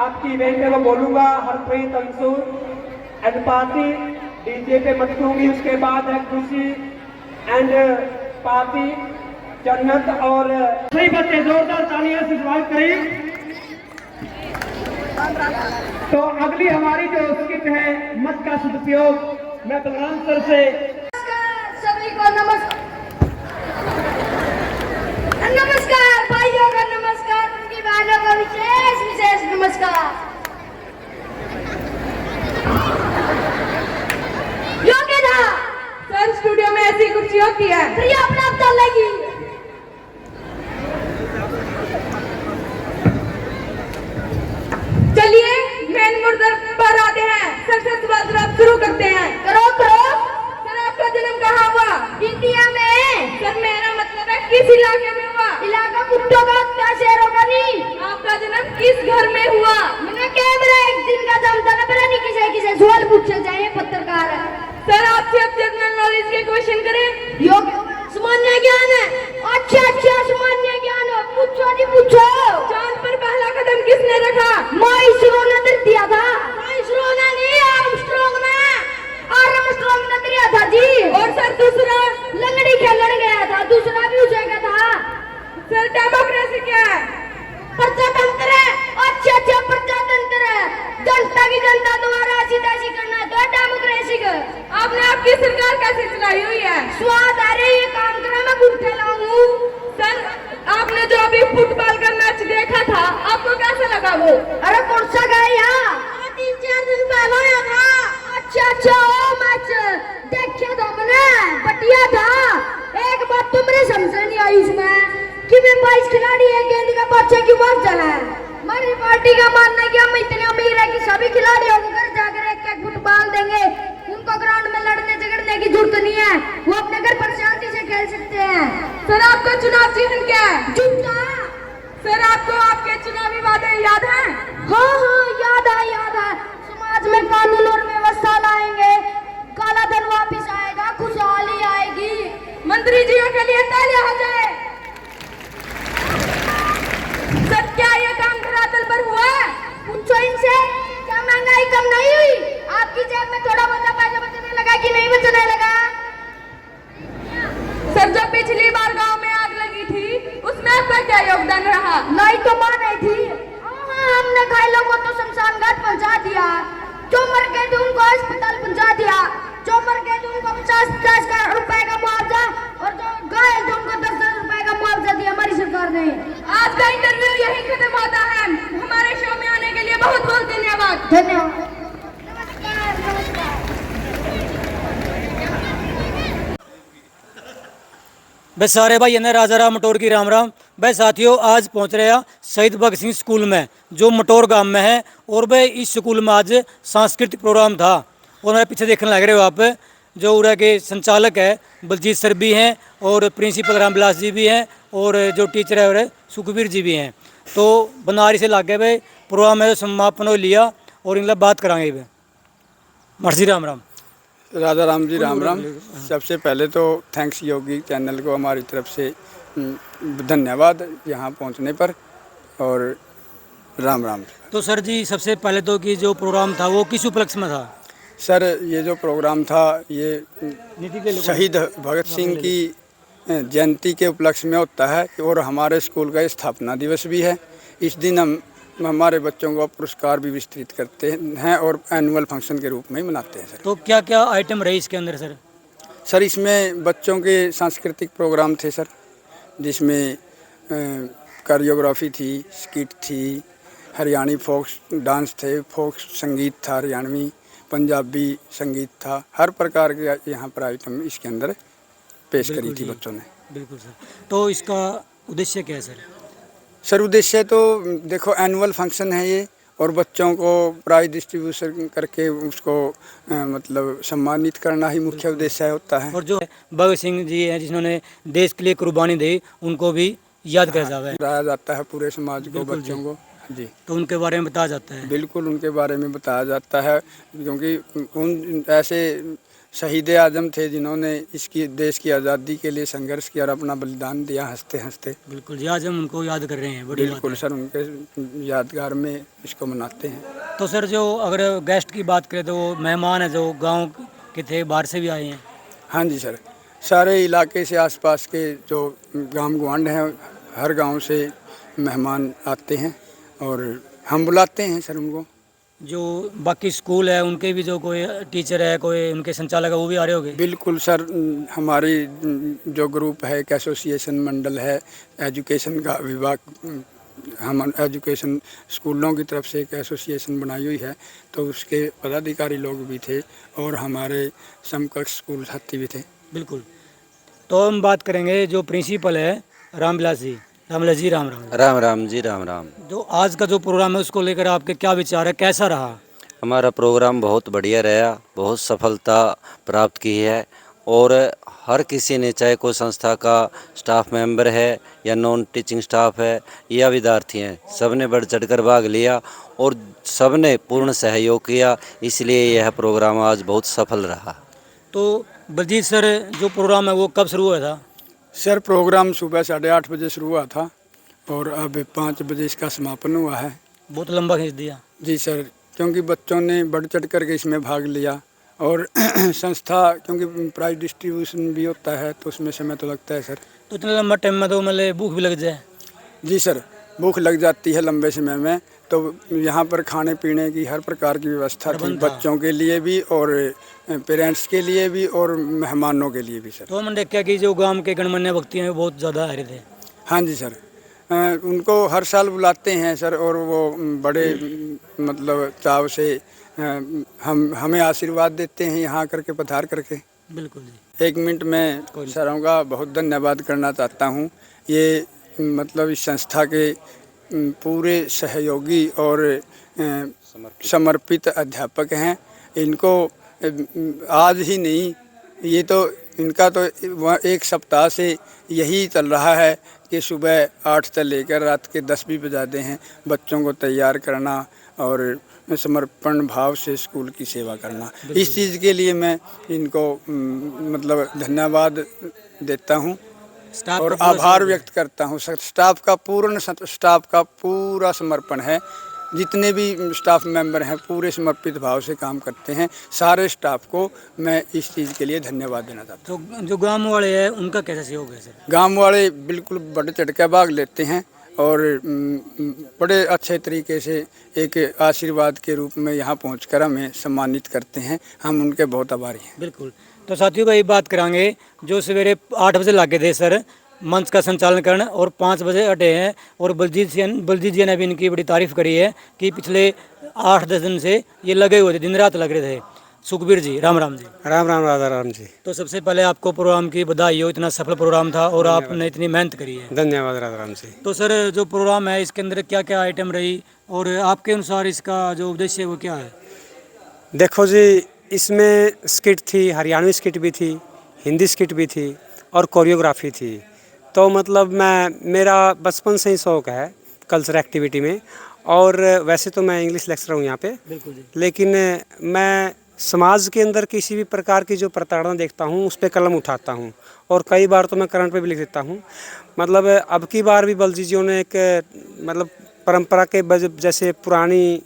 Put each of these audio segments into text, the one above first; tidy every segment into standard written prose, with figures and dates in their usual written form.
आपकी इवेंट में मैं बोलूँगा Harpreet Anshul and party DJ पे मत दूंगी। उसके बाद है खुशी एंड पार्टी जन्नत और सही बच्चे जोरदार तालियां से स्वागत करें। तो अगली हमारी जो स्किट है मत का सदुपयोग, मैं बलराम सर से सभी को नमस्कार भाइयों का नमस्कार, उनकी बहनों का विशेष नमस्कार। योग्य था सर, स्टूडियो में ऐसी कुर्सी होती है, प्रिया प्राप्त लगी। चलिए मेन मुद्दे पर आते हैं। सर से सवाल जवाब शुरू करते हैं। करो सर, आपका जन्म कहाँ हुआ? इंडिया में। सर, मेरा मतलब है किस इलाके में हुआ? इलाका कुत्तों का, क्या शेरों का नहीं। आपका जन्म किस घर में हुआ? मैंने कैमरा एक दिन का जमता ना, पता नहीं किसे सवाल पूछे जाए, पत्रकार है। सर, आपसे अब जनरल नॉलेज के क्वेश्चन करें। योग सामान्य ज्ञान है। अच्छा सामान्य ज्ञान है, पूछो नहीं पूछो। चांद पर पहला कदम किसने रखा? इसरो ने दे दिया था। इसरो ने नहीं, आर्मस्ट्रांग ने दिया था जी। और सर दूसरा? लंगड़ी खेलने गया था, दूसरा भी उसे का था। सर, डेमोक्रेसी क्या है? प्रजातंत्र है। अच्छा प्रजातंत्र है, जनता की जनता द्वारा सीधा करना है, तो डेमोक्रेसी का। आपने आपकी सरकार कैसे चलाई हुई है? स्वाद आ रही है, काम करा मैं गुट्ठे लाऊं। सर, आपने जो अभी फुटबॉल का मैच देखा था, आपको कैसा लगा वो? अरे कौन सा गया? 3-4 दिन पहले आया था। अच्छा वो मैच देखा था मैंने, बढ़िया था। एक बात तो मेरे समझ नहीं आई उसमें कि मैं 22 खिलाड़ी है, गेंद का बच्चा क्यों मार चला है। हमारी पार्टी का मानना है कि हम इतने अमीर है कि सभी खिलाड़ियों को घर जाकर एक फुटबॉल देंगे। उनको ग्राउंड में लड़ने झगड़ने की जरूरत नहीं है, वो अपने घर पर शांति से खेल सकते हैं। सर, आपका चुनाव चिन्ह क्या है? जूता। सर, आपको आपके चुनावी वादे याद हैं? हाँ याद है। समाज में कानून और व्यवस्था लाएंगे, काला धन वापिस आएगा, खुशहाली आएगी। मंत्री जियों के लिए तालियां हो जाए। सर, क्या ये काम धरातल पर हुआ? पूछो इनसे, क्या महंगाई कम नहीं हुई? आपकी जेब में थोड़ा बहुत पैसा बचने लगा कि नहीं बचने लगा? सर, जब पिछली बार गांव में आग लगी थी, उसमें आपका क्या योगदान रहा? नहीं तो मां नहीं थी। हाँ, हमने घायलों को तो शमशान घाट पहुंचा दिया, जो मर गए थे उनको अस्पताल पहुंचा दिया, जो मर गए थे उनको 50-50 रुपए का मुआवजा, और जो घायल थे उनको 10-10 रुपए का मुआवजा दिया हमारी सरकार ने। आज का इंटरव्यू यही खत्म होता है। हमारे शो में आने के लिए बहुत बहुत धन्यवाद। धन्यवाद। बस सारे भाई ने राजा राम मटोर की राम राम। भाई साथियों, आज पहुंच रहे हैं शहीद भगत सिंह स्कूल में, जो मटोर गांव में है। और भाई इस स्कूल में आज सांस्कृतिक प्रोग्राम था। और मेरे पीछे देखने लग रहे हो आप, जो उरा के संचालक है बलजीत सर भी हैं, और प्रिंसिपल रामविलास जी भी हैं, और जो टीचर है और सुखबीर जी भी हैं। तो बनारी से लागे भाई प्रोग्राम में समापन हो लिया, और इनसे बात कराएंगे भाई। मर्सी राम राम। राधा राम जी राम राम। सबसे पहले तो थैंक्स योगी चैनल को हमारी तरफ से धन्यवाद यहाँ पहुँचने पर, और राम राम। तो सर जी, सबसे पहले तो कि जो प्रोग्राम था वो किस उपलक्ष्य में था? सर, ये जो प्रोग्राम था ये शहीद भगत सिंह की जयंती के उपलक्ष्य में होता है, और हमारे स्कूल का स्थापना दिवस भी है। इस दिन हम हमारे बच्चों को पुरस्कार भी वितरित करते हैं, और एनुअल फंक्शन के रूप में ही मनाते हैं। सर, तो क्या क्या आइटम रहे इसके अंदर सर? सर, इसमें बच्चों के सांस्कृतिक प्रोग्राम थे सर, जिसमें कोरियोग्राफी थी, स्किट थी, हरियाणी फोक डांस थे, फोक संगीत था, हरियाणवी पंजाबी संगीत था। हर प्रकार के यहाँ पर आइटम इसके अंदर पेश करी थी बच्चों ने। बिल्कुल सर। तो इसका उद्देश्य क्या है सर? सर, उद्देश्य तो देखो एनुअल फंक्शन है ये, और बच्चों को प्राइज डिस्ट्रीब्यूशन करके उसको मतलब सम्मानित करना ही मुख्य उद्देश्य होता है। और जो भगत सिंह जी हैं जिन्होंने देश के लिए कुर्बानी दी, उनको भी याद किया जाता है पूरे समाज को, बच्चों को जी। तो उनके बारे में बताया जाता है। बिल्कुल उनके बारे में बताया जाता है, क्योंकि उन ऐसे शहीद आजम थे जिन्होंने इसकी देश की आज़ादी के लिए संघर्ष किया और अपना बलिदान दिया हंसते हंसते। बिल्कुल जी, आज हम उनको याद कर रहे हैं, बड़ी बात बिल्कुल है। सर, उनके यादगार में इसको मनाते हैं। तो सर जो अगर गेस्ट की बात करें तो वो मेहमान है जो गांव के थे, बाहर से भी आए हैं। हाँ जी सर, सारे इलाके से आसपास के जो गांव गवांड हैं, हर गांव से मेहमान आते हैं और हम बुलाते हैं सर उनको। जो बाकी स्कूल है उनके भी जो कोई टीचर है, कोई उनके संचालक है, वो भी आ रहे होंगे। बिल्कुल सर, हमारी जो ग्रुप है, एक एसोसिएशन मंडल है, एजुकेशन का विभाग, हम एजुकेशन स्कूलों की तरफ से एक एसोसिएशन बनाई हुई है, तो उसके पदाधिकारी लोग भी थे और हमारे समकक्ष स्कूल साथी भी थे। बिल्कुल। तो हम बात करेंगे जो प्रिंसिपल है रामविलास जी। रामविलास जी, राम राम। राम राम जी, राम राम। जो आज का जो प्रोग्राम है उसको लेकर आपके क्या विचार है, कैसा रहा? हमारा प्रोग्राम बहुत बढ़िया रहा, बहुत सफलता प्राप्त की है और हर किसी ने, चाहे कोई संस्था का स्टाफ मेंबर है या नॉन टीचिंग स्टाफ है या विद्यार्थी हैं, सब ने बढ़ चढ़कर भाग लिया और सब ने पूर्ण सहयोग किया, इसलिए यह प्रोग्राम आज बहुत सफल रहा। तो बलजीत सर, जो प्रोग्राम है वो कब शुरू हुआ था? सर प्रोग्राम सुबह 8:30 बजे शुरू हुआ था और अब 5 बजे इसका समापन हुआ है। बहुत लंबा खींच दिया। जी सर, क्योंकि बच्चों ने बढ़ चढ़ करके इसमें भाग लिया और संस्था, क्योंकि प्राइज डिस्ट्रीब्यूशन भी होता है तो उसमें समय तो लगता है सर। तो इतने लंबा टाइम में तो मतलब भूख भी लग जाए। जी सर, भूख लग जाती है लंबे समय में, तो यहाँ पर खाने पीने की हर प्रकार की व्यवस्था थी, बच्चों के लिए भी और पेरेंट्स के लिए भी और मेहमानों के लिए भी सर। तो मैंने देखा कि जो गांव के गणमान्य व्यक्ति हैं वो बहुत ज़्यादा आ रहे थे। हाँ जी सर, उनको हर साल बुलाते हैं सर और वो बड़े मतलब चाव से हमें आशीर्वाद देते हैं यहाँ करके, पधार करके। बिल्कुल जी। 1 मिनट में सरों का बहुत धन्यवाद करना चाहता हूँ। ये मतलब इस संस्था के पूरे सहयोगी और समर्पित अध्यापक हैं। इनको आज ही नहीं, ये तो इनका तो एक सप्ताह से यही चल रहा है कि सुबह 8 से लेकर रात के 10 भी बजाते हैं बच्चों को तैयार करना और समर्पण भाव से स्कूल की सेवा करना। इस चीज़ के लिए मैं इनको मतलब धन्यवाद देता हूँ और आभार व्यक्त करता हूँ। स्टाफ का पूरा समर्पण है, जितने भी स्टाफ मेंबर हैं पूरे समर्पित भाव से काम करते हैं। सारे स्टाफ को मैं इस चीज़ के लिए धन्यवाद देना चाहता हूँ। तो जो गांव वाले हैं उनका कैसा सहयोग है सर? गांव वाले बिल्कुल बढ़ चढ़ के भाग लेते हैं और बड़े अच्छे तरीके से एक आशीर्वाद के रूप में यहाँ पहुँचकर हमें सम्मानित करते हैं। हम उनके बहुत आभारी हैं। बिल्कुल। तो साथियों भाई बात करांगे जो सवेरे 8 बजे लागे थे सर मंच का संचालन करना और 5 बजे हटे हैं, और बलजीत जी ने भी इनकी बड़ी तारीफ करी है कि पिछले 8-10 दिन से ये लगे हुए थे, दिन रात लग रहे थे। सुखबीर जी, राम राम जी। राम राम राधा राम जी। तो सबसे पहले आपको प्रोग्राम की बधाई हो, इतना सफल प्रोग्राम था और आपने इतनी मेहनत करी है। धन्यवाद राधा राम जी। तो सर जो प्रोग्राम है इसके अंदर क्या क्या आइटम रही और आपके अनुसार इसका जो उद्देश्य है वो क्या है? देखो जी, इसमें स्किट थी, हरियाणवी स्किट भी थी, हिंदी स्किट भी थी और कोरियोग्राफी थी। तो मतलब मेरा बचपन से ही शौक़ है कल्चरल एक्टिविटी में, और वैसे तो मैं इंग्लिश लेक्चरर हूँ यहाँ पे। बिल्कुल जी। लेकिन मैं समाज के अंदर किसी भी प्रकार की जो प्रताड़ना देखता हूँ उस पर कलम उठाता हूँ और कई बार तो मैं करंट पे भी लिख देता हूँ। मतलब अब की बार भी बलजीत जी ने एक मतलब परंपरा के जैसे पुरानी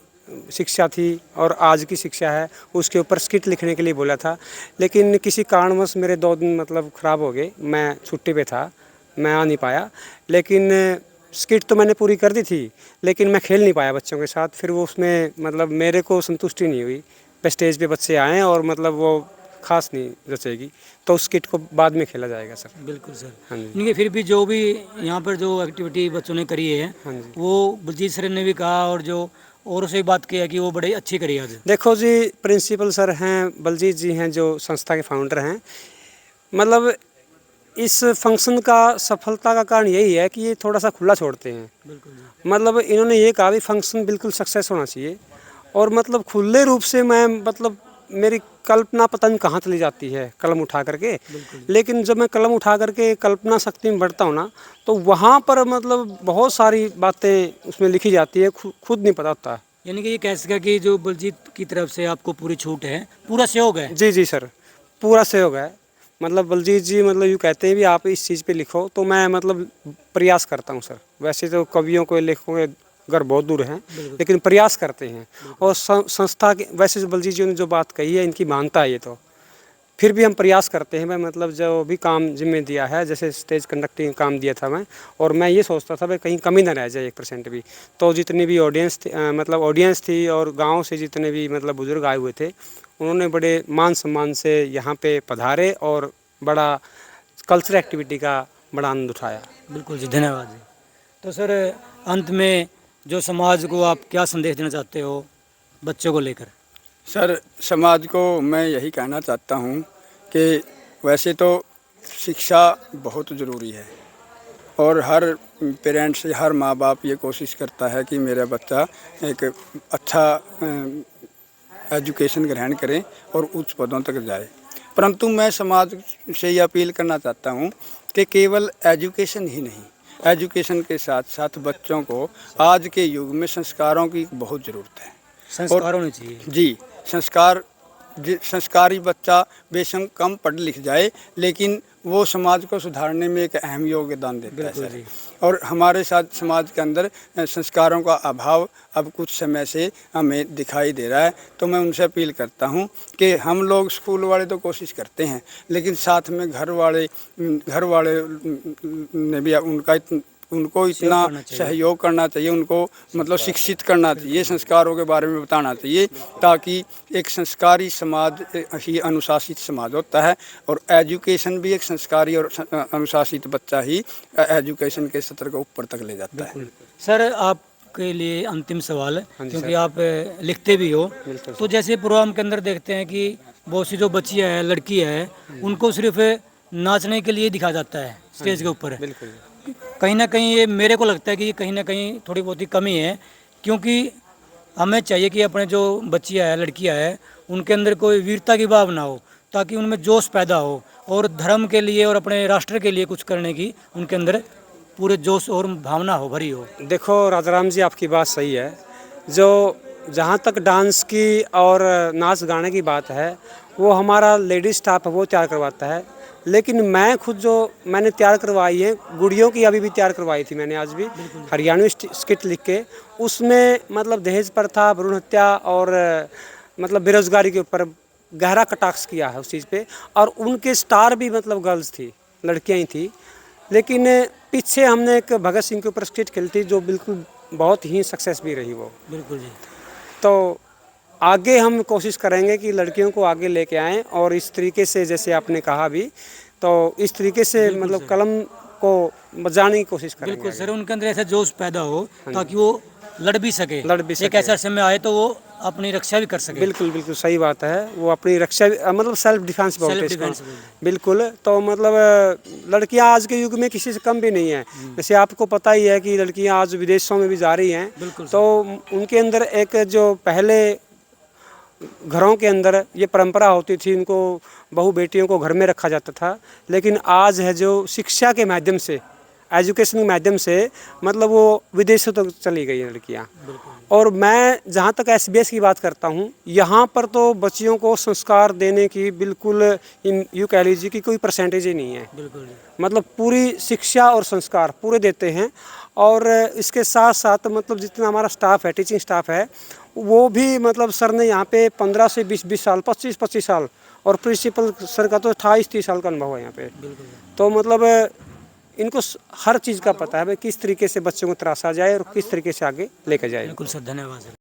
शिक्षा थी और आज की शिक्षा है उसके ऊपर स्किट लिखने के लिए बोला था, लेकिन किसी कारणवश मेरे 2 दिन मतलब ख़राब हो गए, मैं छुट्टी पे था, मैं आ नहीं पाया। लेकिन स्किट तो मैंने पूरी कर दी थी लेकिन मैं खेल नहीं पाया बच्चों के साथ। फिर वो उसमें मतलब मेरे को संतुष्टि नहीं हुई। पे स्टेज पे बच्चे आए और मतलब वो खास नहीं रचेगी, तो उस किट को बाद में खेला जाएगा सर। बिल्कुल सर। हाँ जी। नहीं, फिर भी जो भी यहाँ पर जो एक्टिविटी बच्चों ने करी है हाँ जी। वो बलजीत सर ने भी कहा और जो और से बात की है कि वो बड़ी अच्छी करी आज। देखो जी, प्रिंसिपल सर हैं, बलजीत जी हैं जो संस्था के फाउंडर हैं। मतलब इस फंक्शन का सफलता का कारण यही है कि ये थोड़ा सा खुला छोड़ते हैं। बिल्कुल जी। मतलब इन्होंने ये कहा भी फंक्शन बिल्कुल सक्सेस होना चाहिए, और मतलब खुले रूप से मैं मतलब मेरी कल्पना पता नहीं कहाँ चली जाती है कलम उठा करके। लेकिन जब मैं कलम उठा करके कल्पना शक्ति में बढ़ता हूँ ना, तो वहाँ पर मतलब बहुत सारी बातें उसमें लिखी जाती है, खुद नहीं पता होता। यानी कि ये कह सका कि जो बलजीत की तरफ से आपको पूरी छूट है, पूरा सहयोग है। जी जी सर, पूरा सहयोग है। मतलब बलजीत जी मतलब यूँ कहते हैं भी आप इस चीज़ पे लिखो, तो मैं मतलब प्रयास करता हूँ सर। वैसे तो कवियों को लेखकों के घर बहुत दूर हैं, लेकिन प्रयास करते हैं। और संस्था के वैसे बलजीत जी ने जो बात कही है, इनकी मानता है ये तो। फिर भी हम प्रयास करते हैं। मैं मतलब जो भी काम जिम्मे दिया है, जैसे स्टेज कंडक्टिंग काम दिया था मैं, और मैं ये सोचता था भाई कहीं कमी ना रह जाए 1% भी। तो जितनी भी ऑडियंस थी मतलब ऑडियंस थी और गांव से जितने भी मतलब बुजुर्ग आए हुए थे, उन्होंने बड़े मान सम्मान से यहाँ पे पधारे और बड़ा कल्चरल एक्टिविटी का बड़ा आनंद उठाया। बिल्कुल जी, धन्यवाद जी। तो सर अंत में जो समाज को आप क्या संदेश देना चाहते हो बच्चों को लेकर? सर समाज को मैं यही कहना चाहता हूँ कि वैसे तो शिक्षा बहुत ज़रूरी है और हर पेरेंट्स हर माँ बाप ये कोशिश करता है कि मेरा बच्चा एक अच्छा एजुकेशन ग्रहण करे और उच्च पदों तक जाए। परंतु मैं समाज से ये अपील करना चाहता हूँ कि केवल एजुकेशन ही नहीं, एजुकेशन के साथ साथ बच्चों को आज के युग में संस्कारों की बहुत ज़रूरत है। संस्कार होने चाहिए जी, संस्कारी बच्चा बेशक कम पढ़ लिख जाए, लेकिन वो समाज को सुधारने में एक अहम योगदान देता है सर। और हमारे साथ समाज के अंदर संस्कारों का अभाव अब कुछ समय से हमें दिखाई दे रहा है। तो मैं उनसे अपील करता हूं कि हम लोग स्कूल वाले तो कोशिश करते हैं, लेकिन साथ में घर वाले ने भी उनको इतना सहयोग करना चाहिए, उनको मतलब शिक्षित करना चाहिए, संस्कारों के बारे में बताना चाहिए, ताकि एक संस्कारी समाज ही अनुशासित समाज होता है। और एजुकेशन भी एक संस्कारी और अनुशासित बच्चा ही एजुकेशन के स्तर को ऊपर तक ले जाता है। सर आपके लिए अंतिम सवाल, क्योंकि आप लिखते भी हो, तो जैसे प्रोग्राम के अंदर देखते हैं कि बहुत सी जो बच्चियाँ हैं, लड़की है, उनको सिर्फ नाचने के लिए दिखाया जाता है स्टेज के ऊपर। कहीं ना कहीं ये मेरे को लगता है कि कहीं ना कहीं थोड़ी बहुत ही कमी है, क्योंकि हमें चाहिए कि अपने जो बच्चियाँ हैं, लड़कियाँ हैं, उनके अंदर कोई वीरता की भावना हो, ताकि उनमें जोश पैदा हो और धर्म के लिए और अपने राष्ट्र के लिए कुछ करने की उनके अंदर पूरे जोश और भावना हो भरी हो। देखो राजाराम जी, आपकी बात सही है। जो जहाँ तक डांस की और नाच गाने की बात है, वो हमारा लेडीज स्टाफ है, वो तैयार करवाता है। लेकिन मैं खुद जो मैंने तैयार करवाई है, गुड़ियों की अभी भी तैयार करवाई थी मैंने आज भी, हरियाणवी स्किट लिख के। उसमें मतलब दहेज प्रथा, भ्रूण हत्या और मतलब बेरोजगारी के ऊपर गहरा कटाक्ष किया है उस चीज़ पे। और उनके स्टार भी मतलब गर्ल्स थी, लड़कियां ही थी। लेकिन पीछे हमने एक भगत सिंह के ऊपर स्किट खेली थी, जो बिल्कुल बहुत ही सक्सेस भी रही वो। बिल्कुल जी। तो आगे हम कोशिश करेंगे कि लड़कियों को आगे लेके आएं, और इस तरीके से जैसे आपने कहा भी, तो इस तरीके से मतलब कलम को बचाने की कोशिश करेंगे। बिल्कुल सर, उनके अंदर ऐसा जोश पैदा हो ताकि वो लड़ भी सके। एक सके। ऐसा समय आए तो वो अपनी रक्षा भी कर सके। बिल्कुल बिल्कुल सही बात है। वो अपनी रक्षा मतलब सेल्फ डिफेंस बोलते हैं इसको। बिल्कुल। तो मतलब लड़कियां आज के युग में किसी से कम भी नहीं है। जैसे आपको पता ही है कि लड़कियां आज विदेशों में भी जा रही हैं, तो उनके अंदर एक जो पहले घरों के अंदर ये परंपरा होती थी, इनको बहू बेटियों को घर में रखा जाता था, लेकिन आज है जो शिक्षा के माध्यम से, एजुकेशन के माध्यम से मतलब वो विदेशों तक चली गई हैं लड़कियाँ। और मैं जहाँ तक SBS की बात करता हूँ, यहाँ पर तो बच्चियों को संस्कार देने की बिल्कुल यूँ कह लीजिए कि कोई परसेंटेज ही नहीं है। मतलब पूरी शिक्षा और संस्कार पूरे देते हैं। और इसके साथ साथ मतलब जितना हमारा स्टाफ है, टीचिंग स्टाफ है, वो भी मतलब सर ने यहाँ पे 15 से 20 साल, 25 साल, और प्रिंसिपल सर का तो 28-30 साल का अनुभव है यहाँ पे। तो मतलब इनको हर चीज़ का पता है भाई किस तरीके से बच्चों को तराशा जाए और किस तरीके से आगे लेकर जाए। बिल्कुल सर, धन्यवाद सर।